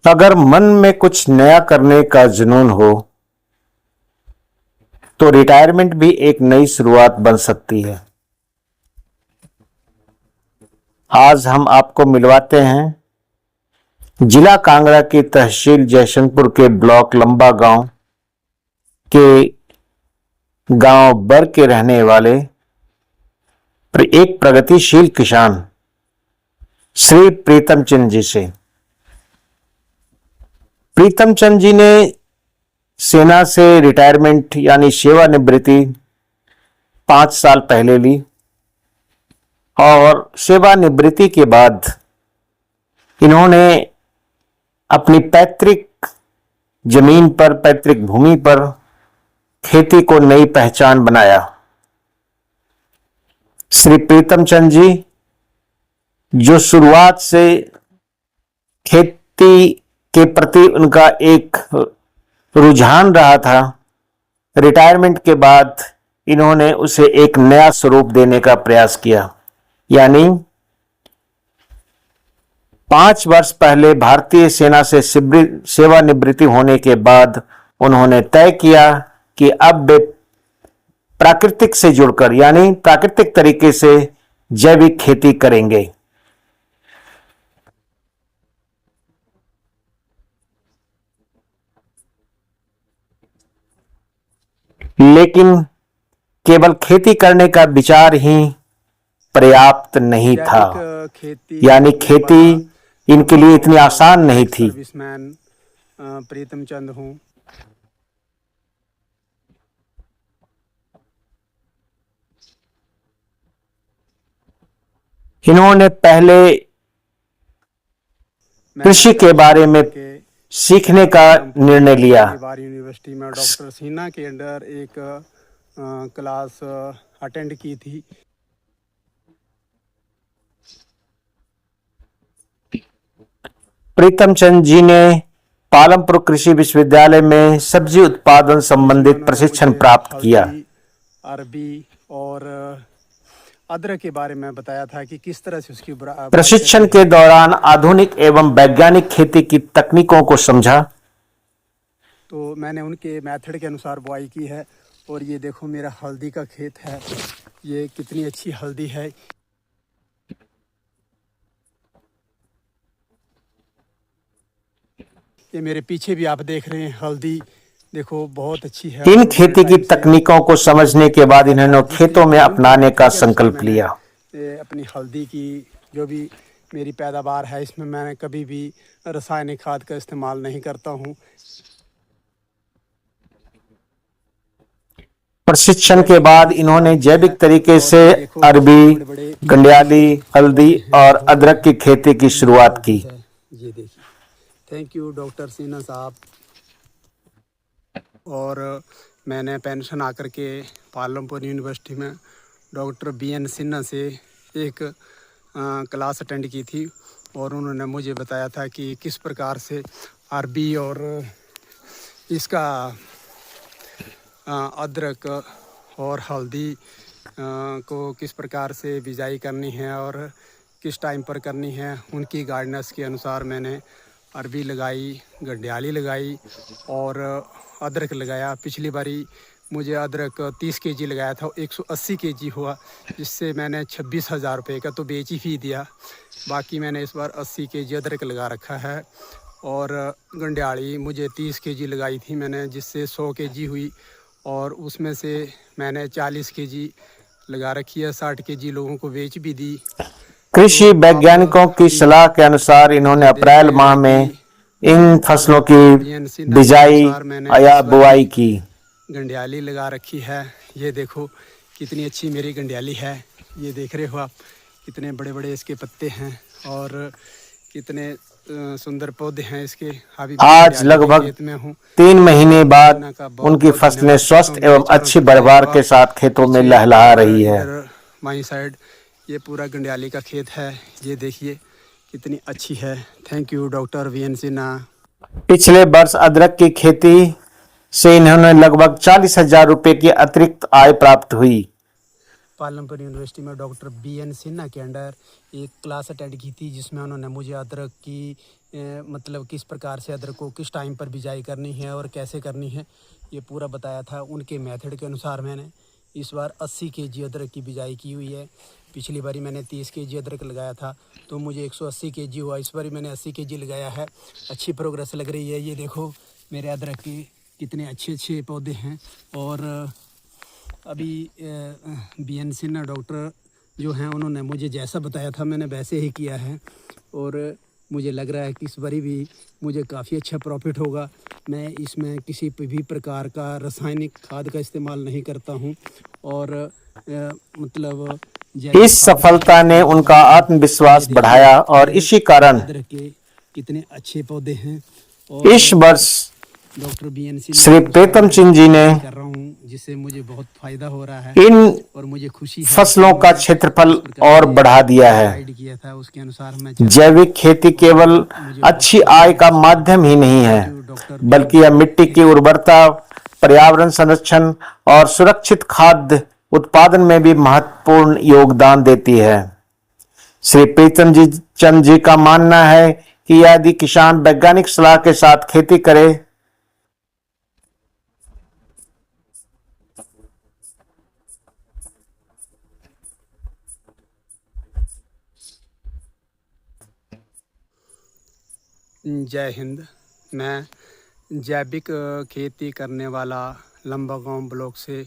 अगर मन में कुछ नया करने का जुनून हो तो रिटायरमेंट भी एक नई शुरुआत बन सकती है। आज हम आपको मिलवाते हैं जिला कांगड़ा की तहसील जयसिंहपुर के ब्लॉक लंबा गांव के गांव बर के रहने वाले एक प्रगतिशील किसान श्री प्रीतम चंद जी से। प्रीतम चंद जी ने सेना से रिटायरमेंट यानी सेवानिवृत्ति 5 साल पहले ली और सेवानिवृत्ति के बाद इन्होंने अपनी पैतृक जमीन पर, पैतृक भूमि पर खेती को नई पहचान बनाया। श्री प्रीतम चंद जी जो शुरुआत से खेती के प्रति उनका एक रुझान रहा था, रिटायरमेंट के बाद इन्होंने उसे एक नया स्वरूप देने का प्रयास किया। यानी 5 वर्ष पहले भारतीय सेना से सेवानिवृत्ति होने के बाद उन्होंने तय किया कि अब वे प्राकृतिक से जुड़कर यानी प्राकृतिक तरीके से जैविक खेती करेंगे। लेकिन केवल खेती करने का विचार ही पर्याप्त नहीं था, यानी खेती इनके लिए इतनी आसान नहीं थी। प्रीतम चंद हूँ। इन्होंने पहले कृषि के बारे में सीखने का निर्णय लिया। यूनिवर्सिटी में डॉक्टर सिन्हा के अंडर एक क्लास अटेंड की थी। प्रीतम चंद जी ने पालमपुर कृषि विश्वविद्यालय में सब्जी उत्पादन संबंधित प्रशिक्षण प्राप्त किया। अरबी और अदरक के बारे में बताया था कि किस तरह से उसकी प्रशिक्षण के दौरान आधुनिक एवं वैज्ञानिक खेती की तकनीकों को समझा। तो मैंने उनके मेथड के अनुसार बुआई की है। और ये देखो मेरा हल्दी का खेत है, ये कितनी अच्छी हल्दी है। ये मेरे पीछे भी आप देख रहे हैं हल्दी, देखो बहुत अच्छी है। इन खेती की तकनीकों को समझने के बाद इन्होंने खेतों में अपनाने का संकल्प लिया। अपनी हल्दी की जो भी मेरी पैदावार है, इसमें मैंने कभी भी रासायनिक खाद का इस्तेमाल नहीं करता हूँ। प्रशिक्षण के बाद इन्होंने जैविक तरीके से अरबी, गंडियाली, हल्दी और अदरक की खेती की शुरुआत की। ये देखिए, थैंक यू डॉक्टर सिन्हा साहब। और मैंने पेंशन आकर के पालमपुर यूनिवर्सिटी में डॉक्टर BN सिन्हा से एक क्लास अटेंड की थी और उन्होंने मुझे बताया था कि किस प्रकार से अरबी और इसका अदरक और हल्दी को किस प्रकार से बिजाई करनी है और किस टाइम पर करनी है। उनकी गाइडेंस के अनुसार मैंने अरबी लगाई, गंडियाली लगाई और अदरक लगाया। पिछली बारी मुझे अदरक 30 kg लगाया था, 180 kg हुआ, जिससे मैंने 26,000 रुपये का तो बेच ही दिया। बाकी मैंने इस बार 80 kg अदरक लगा रखा है। और गंडियाली मुझे 30 kg लगाई थी मैंने, जिससे 100 kg हुई और उसमें से मैंने 40 kg लगा रखी है, 60 kg लोगों को बेच भी दी। कृषि वैज्ञानिकों की सलाह के अनुसार इन्होंने अप्रैल माह में इन फसलों की बिजाई या बुआई की। गंडियाली लगा रखी है, ये देखो कितनी अच्छी मेरी गंडियाली है। ये देख रहे हो आप, कितने बड़े बड़े इसके पत्ते हैं और कितने सुंदर पौधे हैं इसके। अभी आज लगभग 3 महीने बाद उनकी फसलें स्वस्थ एवं अच्छी पैदावार के साथ खेतों में लहलहा रही है। माई साइड ये पूरा गंडियाली का खेत है, ये देखिए कितनी अच्छी है। Thank you doctor BN Sinha. पिछले वर्ष अदरक की खेती से इन्होंने लगभग 40,000 रुपए की अतिरिक्त आय प्राप्त हुई। पालमपुर यूनिवर्सिटी में डॉक्टर BN सिन्हा के अंडर एक क्लास अटेंड की थी, जिसमें उन्होंने मुझे अदरक की मतलब किस प्रकार से अदरक को किस टाइम पर बिजाई करनी है और कैसे करनी है, ये पूरा बताया था। उनके मेथड के अनुसार मैंने इस बार 80 kg अदरक की बिजाई की हुई है। पिछली बारी मैंने 30 kg अदरक लगाया था तो मुझे 180 kg हुआ। इस बारी मैंने 80 kg लगाया है। अच्छी प्रोग्रेस लग रही है। ये देखो मेरे अदरक के कितने अच्छे अच्छे पौधे हैं। और अभी BN सिन्हा डॉक्टर जो हैं उन्होंने मुझे जैसा बताया था मैंने वैसे ही किया है, और मुझे लग रहा है कि इस बारी भी मुझे काफ़ी अच्छा प्रॉफिट होगा। मैं इसमें किसी भी प्रकार का रासायनिक खाद का इस्तेमाल नहीं करता हूं, और मतलब इस सफलता ने उनका आत्मविश्वास बढ़ाया और इसी कारण अदरक के कितने अच्छे पौधे हैं। इस वर्ष डॉक्टर BN श्री प्रीतम चंद जी ने कर रहा हूँ, जिससे मुझे बहुत फायदा हो रहा है इन और मुझे खुशी है। फसलों का क्षेत्रफल और बढ़ा दिया है। गाइड किया था उसके अनुसार मैं जैविक खेती केवल अच्छी आय का माध्यम ही नहीं है, बल्कि यह मिट्टी की उर्वरता, पर्यावरण संरक्षण और सुरक्षित खाद्य उत्पादन में भी महत्वपूर्ण योगदान देती है। श्री प्रीतम चंद जी का मानना है कि यदि किसान वैज्ञानिक सलाह के साथ खेती करे जय हिंद। मैं जैविक खेती करने वाला लंबा गांव ब्लॉक से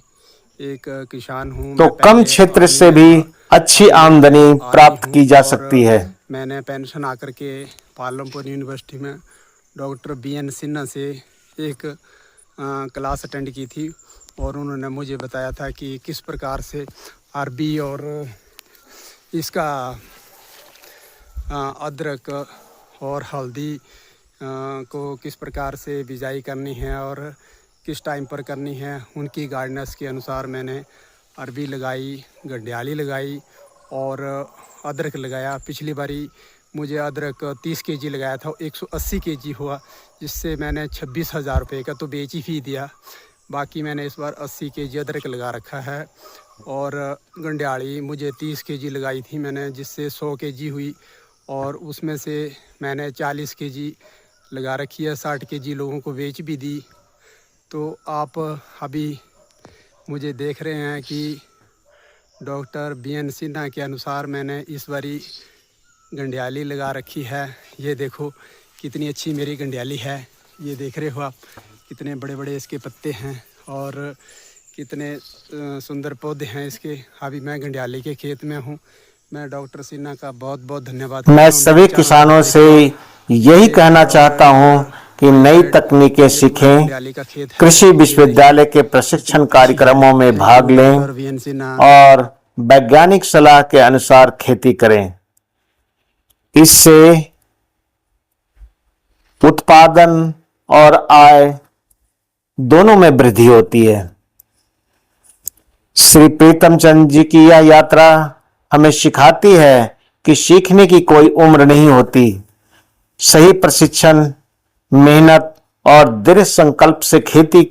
एक किसान हूं। तो कम क्षेत्र से भी अच्छी आमदनी प्राप्त की जा सकती है। मैंने पेंशन आकर के पालमपुर यूनिवर्सिटी में डॉक्टर BN सिन्हा से एक क्लास अटेंड की थी, और उन्होंने मुझे बताया था कि किस प्रकार से अरबी और इसका अदरक और हल्दी को किस प्रकार से बिजाई करनी है और किस टाइम पर करनी है। उनकी गाइडेंस के अनुसार मैंने अरबी लगाई, गंडियाली लगाई और अदरक लगाया। पिछली बारी मुझे अदरक 30 kg लगाया था, 180 kg हुआ, जिससे मैंने 26,000 रुपये का तो बेच ही दिया। बाकी मैंने इस बार 80 kg अदरक लगा रखा है, और गंडियाली मुझे 30 kg लगाई थी मैंने, जिससे 100 kg हुई, और उसमें से मैंने 40 kg लगा रखी है, 60 kg लोगों को बेच भी दी। तो आप अभी मुझे देख रहे हैं कि डॉक्टर BN सिन्हा के अनुसार मैंने इस बारी गंडियाली लगा रखी है। ये देखो कितनी अच्छी मेरी गंडियाली है। ये देख रहे हो आप कितने बड़े बड़े इसके पत्ते हैं और कितने सुंदर पौधे हैं इसके। अभी मैं गंडियाली के खेत में हूँ। मैं डॉक्टर सिन्हा का बहुत बहुत धन्यवाद। मैं सभी किसानों से यही कहना चाहता हूं कि नई तकनीकें सीखें, कृषि विश्वविद्यालय के प्रशिक्षण कार्यक्रमों में भाग लें और वैज्ञानिक सलाह के अनुसार खेती करें। इससे उत्पादन और आय दोनों में वृद्धि होती है। श्री प्रीतम चंद जी की यह यात्रा हमें सिखाती है कि सीखने की कोई उम्र नहीं होती। सही प्रशिक्षण, मेहनत और दृढ़ संकल्प से खेती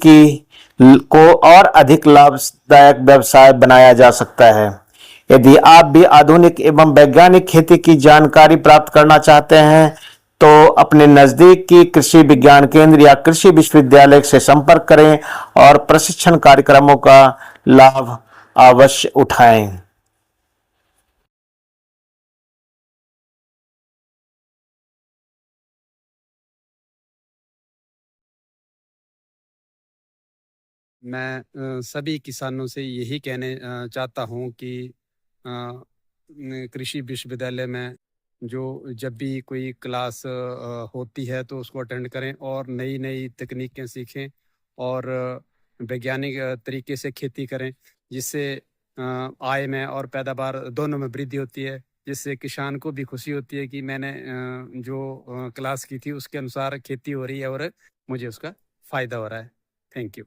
को और अधिक लाभदायक व्यवसाय बनाया जा सकता है। यदि आप भी आधुनिक एवं वैज्ञानिक खेती की जानकारी प्राप्त करना चाहते हैं तो अपने नजदीक की कृषि विज्ञान केंद्र या कृषि विश्वविद्यालय से संपर्क करें और प्रशिक्षण कार्यक्रमों का लाभ अवश्य उठाएं। मैं सभी किसानों से यही कहने चाहता हूँ कि कृषि विश्वविद्यालय में जो जब भी कोई क्लास होती है तो उसको अटेंड करें और नई नई तकनीकें सीखें और वैज्ञानिक तरीके से खेती करें, जिससे आय में और पैदावार दोनों में वृद्धि होती है, जिससे किसान को भी खुशी होती है कि मैंने जो क्लास की थी उसके अनुसार खेती हो रही है और मुझे उसका फ़ायदा हो रहा है। Thank you.